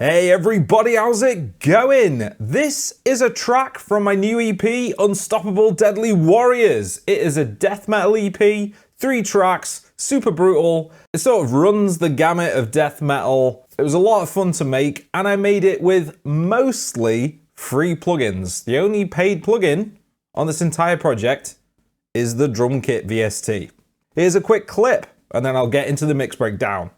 Hey everybody, how's it going? This is a track from my new EP, Unstoppable Deadly Warriors. It is a death metal EP, 3 tracks, super brutal. It sort of runs the gamut of death metal. It was a lot of fun to make, and I made it with mostly free plugins. The only paid plugin on this entire project is the drum kit VST. Here's a quick clip, and then I'll get into the mix breakdown.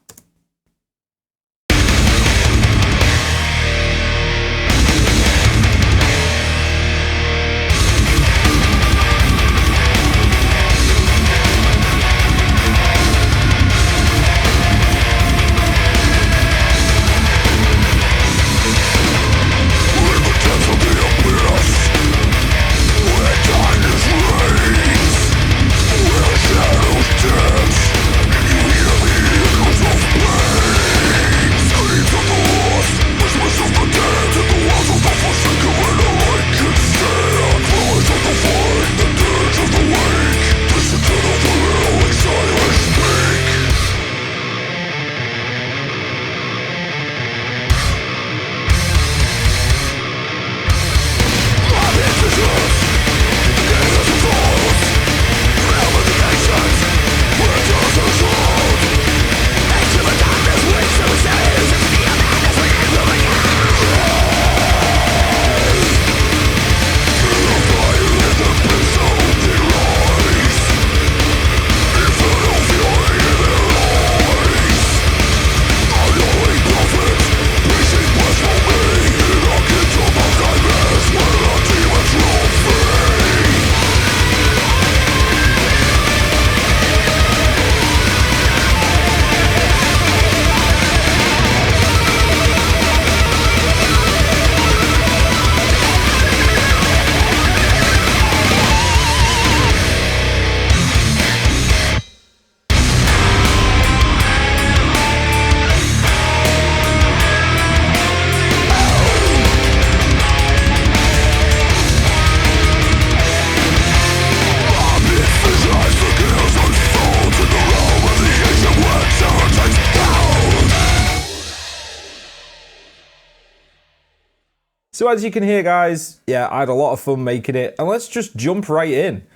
So as you can hear, guys, yeah, I had a lot of fun making it, and let's just jump right in.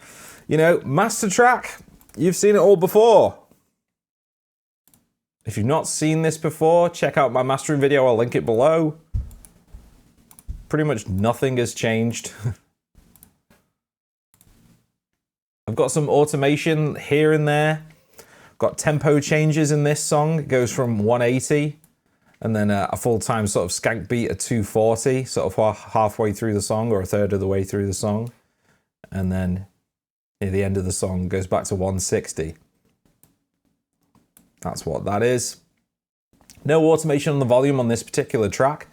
You know, master track, you've seen it all before. If you've not seen this before, check out my mastering video, I'll link it below. Pretty much nothing has changed. I've got some automation here and there. Got tempo changes in this song, it goes from 180. And then a full-time sort of skank beat at 240, sort of halfway through the song or a third of the way through the song. And then near the end of the song goes back to 160. That's what that is. No automation on the volume on this particular track.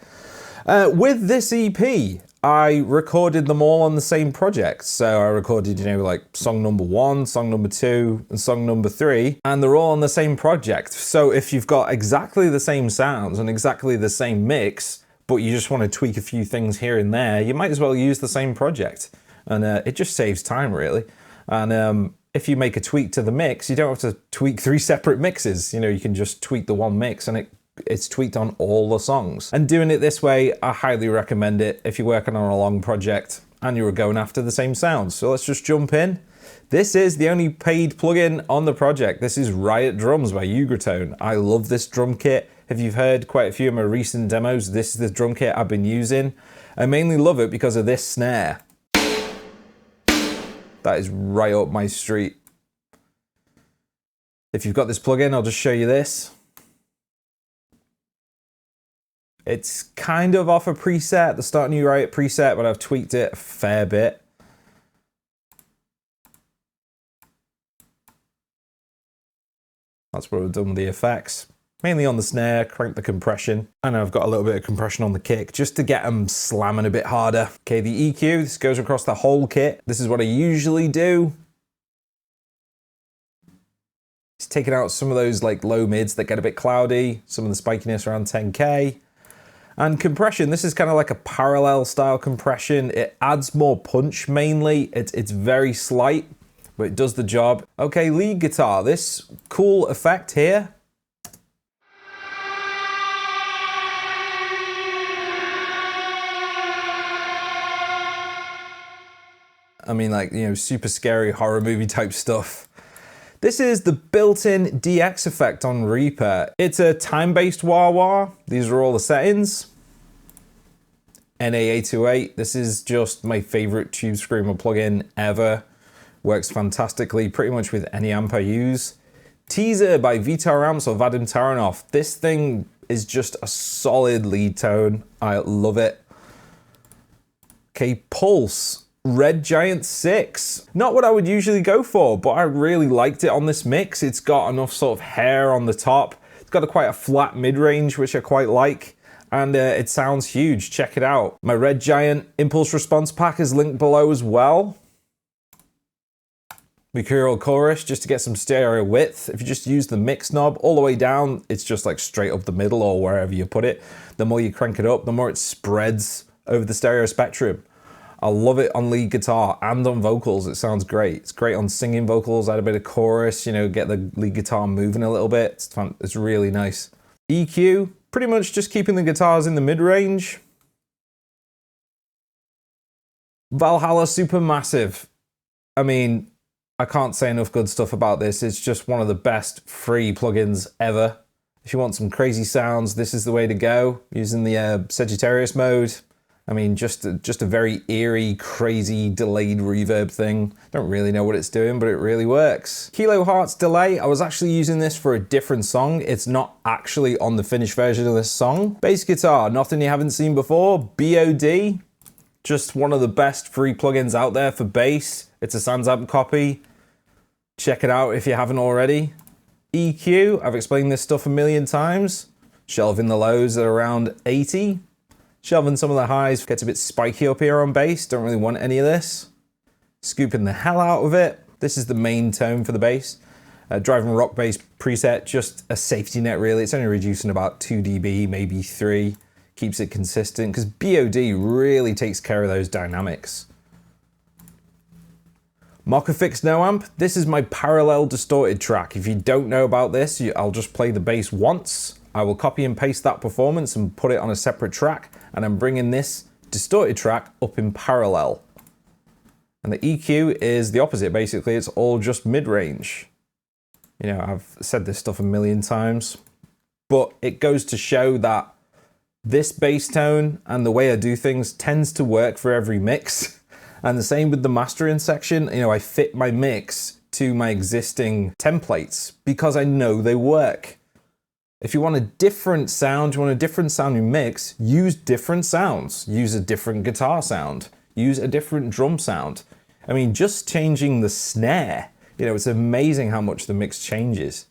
With this EP, I recorded them all on the same project. So I recorded, you know, like song number 1, song number 2, and song number 3, and they're all on the same project. So if you've got exactly the same sounds and exactly the same mix, but you just want to tweak a few things here and there, you might as well use the same project. And it just saves time, really. And if you make a tweak to the mix, you don't have to tweak 3 separate mixes. You know, you can just tweak the one mix and it's tweaked on all the songs. And doing it this way, I highly recommend it if you're working on a long project and you're going after the same sounds. So let's just jump in. This is the only paid plugin on the project. This is Riot Drums by Ugratone. I love this drum kit. If you've heard quite a few of my recent demos, this is the drum kit I've been using. I mainly love it because of this snare. That is right up my street. If you've got this plugin, I'll just show you this. It's kind of off a preset, the Start New Riot preset, but I've tweaked it a fair bit. That's what I've done with the effects. Mainly on the snare, crank the compression, and I've got a little bit of compression on the kick just to get them slamming a bit harder. Okay, the EQ, this goes across the whole kit. This is what I usually do. It's taking out some of those like low mids that get a bit cloudy, some of the spikiness around 10K. And compression, this is kind of like a parallel style compression. It adds more punch mainly. It's very slight, but it does the job. Okay, lead guitar, this cool effect here. I mean, like, you know, super scary horror movie type stuff. This is the built-in DX effect on Reaper. It's a time-based wah-wah. These are all the settings. NA828, this is just my favorite Tube Screamer plugin ever. Works fantastically pretty much with any amp I use. Teaser by Vitar Amps or Vadim Taranov. This thing is just a solid lead tone. I love it. Okay, Pulse. Red Giant 6. Not what I would usually go for, but I really liked it on this mix. It's got enough sort of hair on the top. It's got quite a flat mid-range, which I quite like. And it sounds huge. Check it out. My Red Giant Impulse Response Pack is linked below as well. Mercurial Chorus, just to get some stereo width. If you just use the mix knob all the way down, it's just like straight up the middle or wherever you put it. The more you crank it up, the more it spreads over the stereo spectrum. I love it on lead guitar and on vocals. It sounds great. It's great on singing vocals, add a bit of chorus, you know, get the lead guitar moving a little bit. It's fun. It's really nice. EQ, pretty much just keeping the guitars in the mid-range. Valhalla Supermassive. I mean, I can't say enough good stuff about this. It's just one of the best free plugins ever. If you want some crazy sounds, this is the way to go. Using the Sagittarius mode. I mean, just a very eerie, crazy, delayed reverb thing. Don't really know what it's doing, but it really works. Kilo Hearts Delay, I was actually using this for a different song. It's not actually on the finished version of this song. Bass guitar, nothing you haven't seen before. BOD, just one of the best free plugins out there for bass. It's a Sansamp copy. Check it out if you haven't already. EQ, I've explained this stuff a million times. Shelving the lows at around 80. Shelving some of the highs, gets a bit spiky up here on bass, don't really want any of this. Scooping the hell out of it. This is the main tone for the bass. Driving rock bass preset, just a safety net really. It's only reducing about 2 dB, maybe 3. Keeps it consistent, because BOD really takes care of those dynamics. Mockafix No Amp, this is my parallel distorted track. If you don't know about this, I'll just play the bass once. I will copy and paste that performance and put it on a separate track, and I'm bringing this distorted track up in parallel. And the EQ is the opposite, basically. It's all just mid-range. You know, I've said this stuff a million times, but it goes to show that this bass tone and the way I do things tends to work for every mix. And the same with the mastering section. You know, I fit my mix to my existing templates because I know they work. If you want a different sound, you want a different sounding mix, use different sounds. Use a different guitar sound. Use a different drum sound. I mean, just changing the snare, you know, it's amazing how much the mix changes.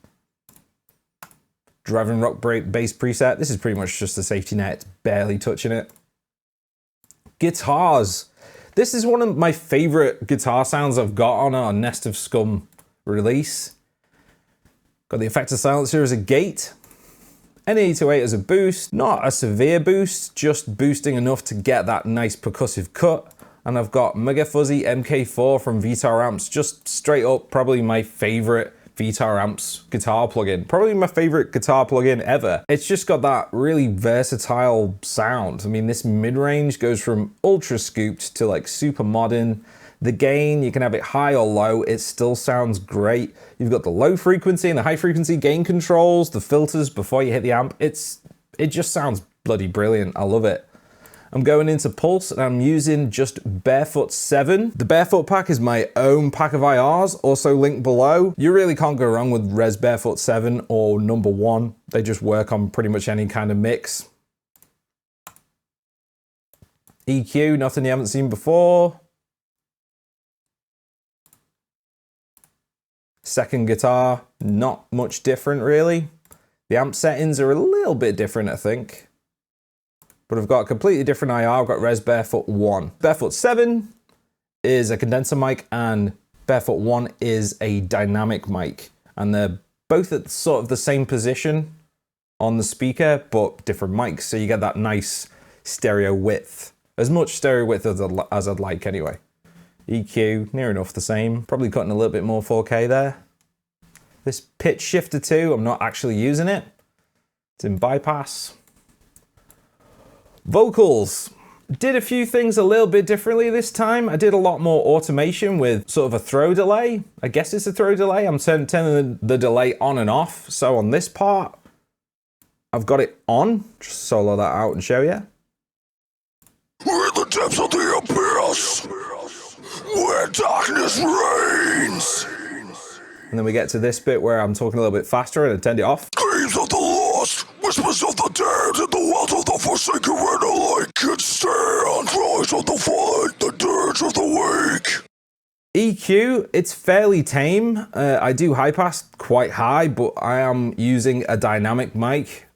Driving rock bass preset, this is pretty much just a safety net, it's barely touching it. Guitars. This is one of my favorite guitar sounds I've got on our Nest of Scum release. Got the Effector Silencer as a gate. NA828 as a boost, not a severe boost, just boosting enough to get that nice percussive cut. And I've got Mega Fuzzy MK4 from Vitar Amps, just straight up probably my favorite Vitar Amps guitar plugin. Probably my favorite guitar plugin ever. It's just got that really versatile sound. I mean, this mid-range goes from ultra scooped to like super modern. The gain, you can have it high or low, it still sounds great. You've got the low frequency and the high frequency gain controls, the filters before you hit the amp. It just sounds bloody brilliant. I love it. I'm going into Pulse and I'm using just Barefoot 7. The Barefoot pack is my own pack of IRs, also linked below. You really can't go wrong with Res Barefoot 7 or number 1. They just work on pretty much any kind of mix. EQ, nothing you haven't seen before. Second guitar, not much different really. The amp settings are a little bit different, I think. But I've got a completely different IR. I've got Res Barefoot 1. Barefoot 7 is a condenser mic and Barefoot 1 is a dynamic mic. And they're both at sort of the same position on the speaker, but different mics. So you get that nice stereo width. As much stereo width as I'd like anyway. EQ, near enough the same. Probably cutting a little bit more 4K there. This pitch shifter 2, I'm not actually using it. It's in bypass. Vocals. Did a few things a little bit differently this time. I did a lot more automation with sort of a throw delay. I guess it's a throw delay. I'm turning the delay on and off. So on this part, I've got it on. Just solo that out and show you. We're in the depths of the abyss, where darkness reigns. And then we get to this bit where I'm talking a little bit faster and I turned it off. Screams of the lost, whispers of the dead, and the wells of the forsaken where no light can stand. Cries of the fallen, the dirge of the weak. EQ, it's fairly tame. I do high pass quite high, but I am using a dynamic mic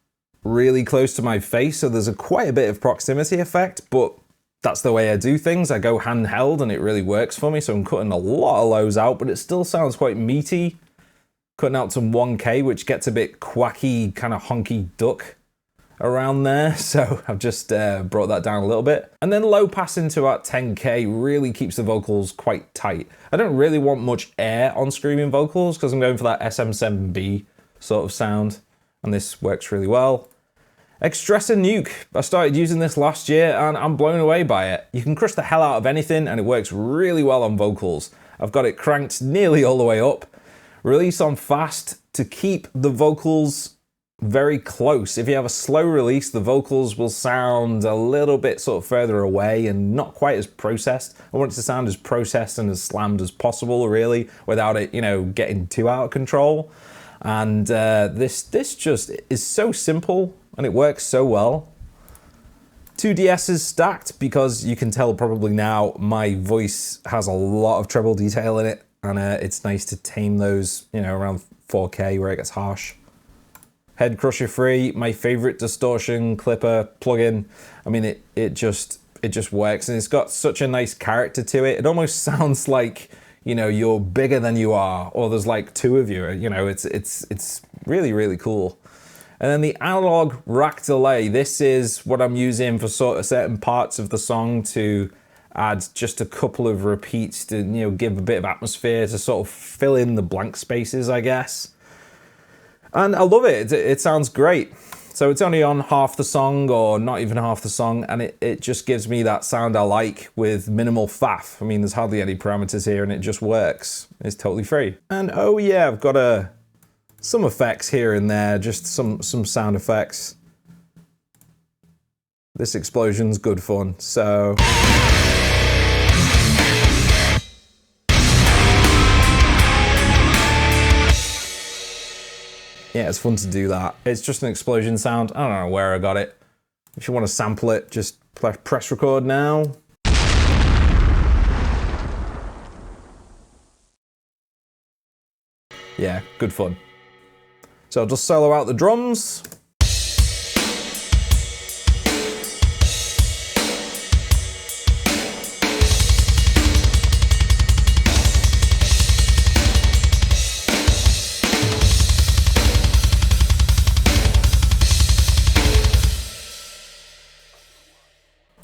really close to my face, so there's quite a bit of proximity effect, but that's the way I do things. I go handheld and it really works for me, so I'm cutting a lot of lows out, but it still sounds quite meaty. Cutting out some 1K, which gets a bit quacky, kind of honky duck around there, so I've just brought that down a little bit. And then low passing to about 10K really keeps the vocals quite tight. I don't really want much air on screaming vocals because I'm going for that SM7B sort of sound, and this works really well. Extressor Nuke. I started using this last year and I'm blown away by it. You can crush the hell out of anything and it works really well on vocals. I've got it cranked nearly all the way up. Release on fast to keep the vocals very close. If you have a slow release, the vocals will sound a little bit sort of further away and not quite as processed. I want it to sound as processed and as slammed as possible, really, without it, you know, getting too out of control. And this just is so simple and it works so well. 2 DS's stacked because you can tell probably now my voice has a lot of treble detail in it, and it's nice to tame those, you know, around 4K where it gets harsh. Head Crusher free, my favorite distortion clipper plugin. I mean, it just works, and it's got such a nice character to it. It almost sounds like, you know, you're bigger than you are, or there's like 2 of you. You know, it's really, really cool. And then the analog rack delay. This is what I'm using for sort of certain parts of the song to add just a couple of repeats to, you know, give a bit of atmosphere to sort of fill in the blank spaces, I guess. And I love it. It sounds great. So it's only on half the song or not even half the song, and it just gives me that sound I like with minimal faff. I mean, there's hardly any parameters here and it just works. It's totally free. And oh yeah, I've got some effects here and there, just some sound effects. This explosion's good fun, so. Yeah, it's fun to do that. It's just an explosion sound. I don't know where I got it. If you want to sample it, just press record now. Yeah, good fun. So I'll just solo out the drums.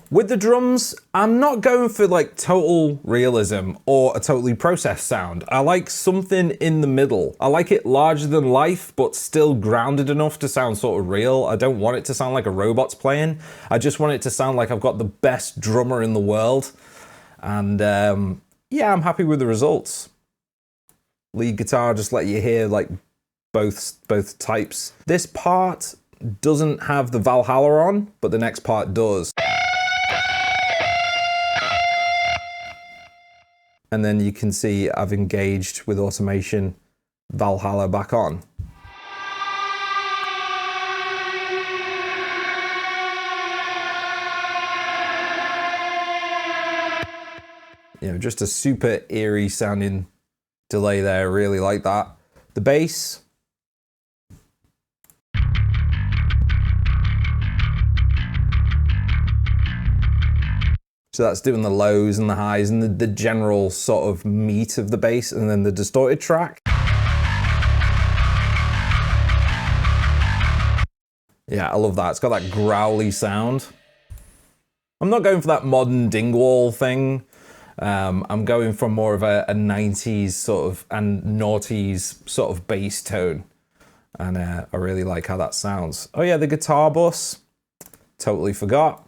With the drums, I'm not going for like total realism or a totally processed sound. I like something in the middle. I like it larger than life, but still grounded enough to sound sort of real. I don't want it to sound like a robot's playing. I just want it to sound like I've got the best drummer in the world. And yeah, I'm happy with the results. Lead guitar, just let you hear like both types. This part doesn't have the Valhalla on, but the next part does. And then you can see I've engaged with automation Valhalla back on. You know, just a super eerie sounding delay there, really like that. The bass. So that's doing the lows and the highs and the general sort of meat of the bass, and then the distorted track. Yeah, I love that. It's got that growly sound. I'm not going for that modern Dingwall thing. I'm going for more of a 90s sort of and noughties sort of bass tone. And I really like how that sounds. Oh yeah, the guitar bus. Totally forgot.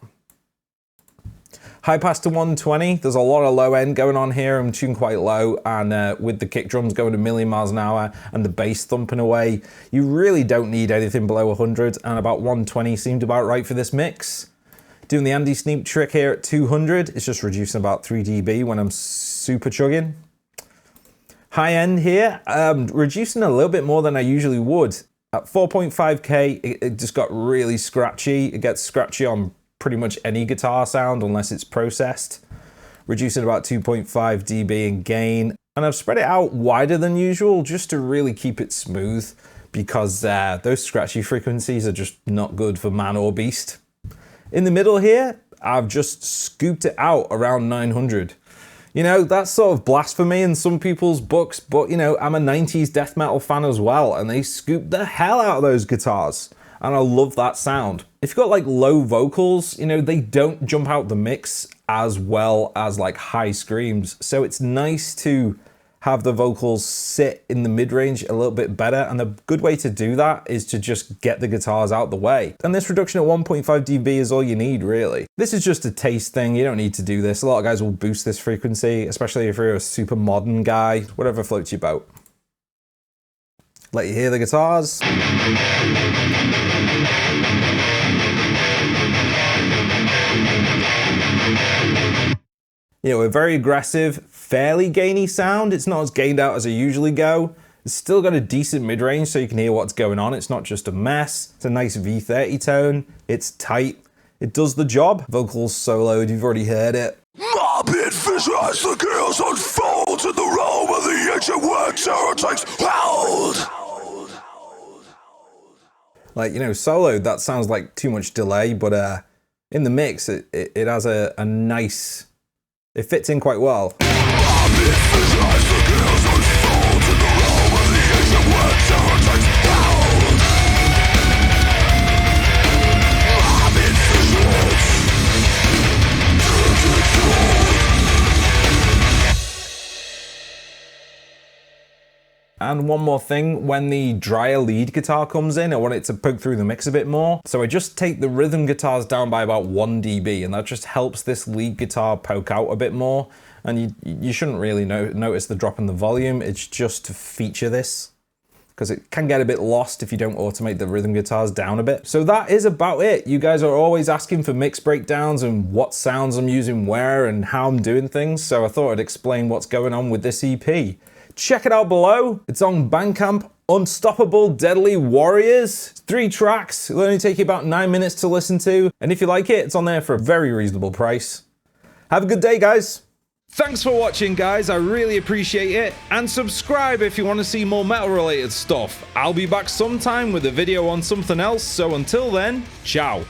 High pass to 120. There's a lot of low end going on here. I'm tuned quite low, and with the kick drums going a million miles an hour and the bass thumping away, you really don't need anything below 100, and about 120 seemed about right for this mix. Doing the Andy Sneap trick here at 200. It's just reducing about 3 dB when I'm super chugging. High end here, reducing a little bit more than I usually would. At 4.5K, it just got really scratchy. It gets scratchy on pretty much any guitar sound unless it's processed. Reducing about 2.5 dB in gain. And I've spread it out wider than usual just to really keep it smooth, because those scratchy frequencies are just not good for man or beast. In the middle here, I've just scooped it out around 900. You know, that's sort of blasphemy in some people's books, but you know, I'm a 90s death metal fan as well, and they scooped the hell out of those guitars, and I love that sound. If you've got like low vocals, you know, they don't jump out the mix as well as like high screams, so it's nice to have the vocals sit in the mid-range a little bit better, and a good way to do that is to just get the guitars out the way. And this reduction at 1.5 dB is all you need, really. This is just a taste thing, you don't need to do this. A lot of guys will boost this frequency, especially if you're a super modern guy, whatever floats your boat. Let you hear the guitars. You know, a very aggressive, fairly gainy sound. It's not as gained out as I usually go. It's still got a decent mid-range so you can hear what's going on. It's not just a mess. It's a nice V30 tone. It's tight. It does the job. Vocals soloed, you've already heard it. Mob it vision as the chaos unfolds in the realm of the ancient where terror takes hold. Like, you know, soloed, that sounds like too much delay, but in the mix, it has a nice... It fits in quite well. And one more thing, when the drier lead guitar comes in, I want it to poke through the mix a bit more. So I just take the rhythm guitars down by about 1 dB, and that just helps this lead guitar poke out a bit more. And you shouldn't really notice the drop in the volume. It's just to feature this, because it can get a bit lost if you don't automate the rhythm guitars down a bit. So that is about it. You guys are always asking for mix breakdowns and what sounds I'm using where and how I'm doing things. So I thought I'd explain what's going on with this EP. Check it out below. It's on Bandcamp. Unstoppable Deadly Warriors. It's 3 tracks. It'll only take you about 9 minutes to listen to. And if you like it, it's on there for a very reasonable price. Have a good day, guys. Thanks for watching, guys. I really appreciate it. And subscribe if you want to see more metal related stuff. I'll be back sometime with a video on something else. So until then, ciao.